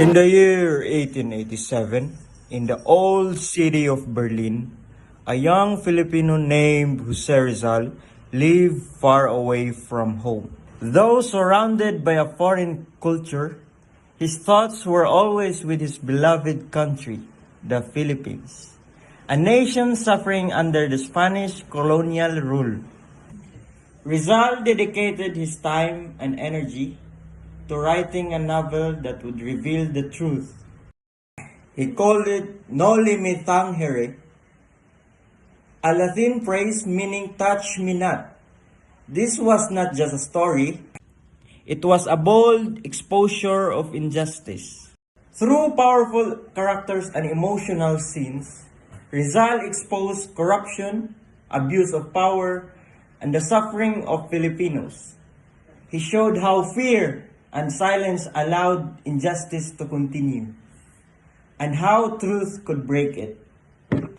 In the year 1887, in the old city of Berlin, a young Filipino named Jose Rizal lived far away from home. Though surrounded by a foreign culture, his thoughts were always with his beloved country, the Philippines, a nation suffering under the Spanish colonial rule. Rizal dedicated his time and energy to writing a novel that would reveal the truth. He called it Noli Me Tangere, a Latin phrase meaning touch me not. This was not just a story, it was a bold exposure of injustice. Through powerful characters and emotional scenes, Rizal exposed corruption, abuse of power, and the suffering of Filipinos. He showed how fear and silence allowed injustice to continue, and how truth could break it.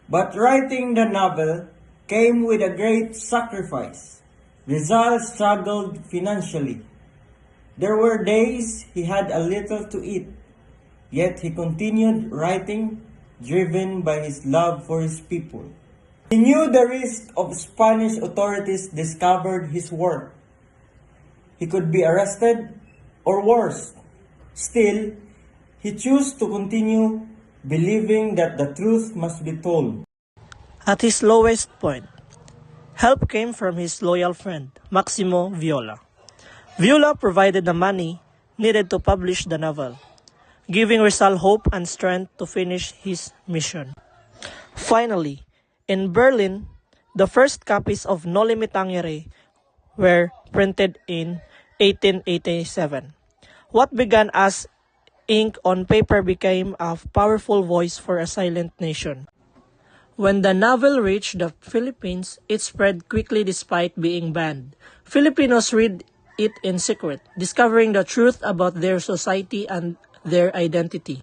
But writing the novel came with a great sacrifice. Rizal struggled financially. There were days he had a little to eat, yet he continued writing, driven by his love for his people. He knew the risk of Spanish authorities discovered his work. He could be arrested or worse. Still, he chose to continue believing that the truth must be told. At his lowest point, help came from his loyal friend, Maximo Viola. Viola provided the money needed to publish the novel, giving Rizal hope and strength to finish his mission. Finally, in Berlin, the first copies of Noli Me Tangere were printed in 1887. What began as ink on paper became a powerful voice for a silent nation. When the novel reached the Philippines, it spread quickly despite being banned. Filipinos read it in secret, discovering the truth about their society and their identity.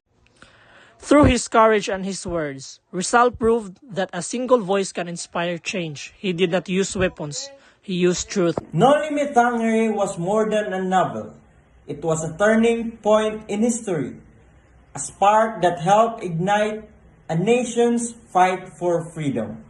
Through his courage and his words, Rizal proved that a single voice can inspire change. He did not use weapons, he used truth. Noli Me Tangere was more than a novel. It was a turning point in history, a spark that helped ignite a nation's fight for freedom.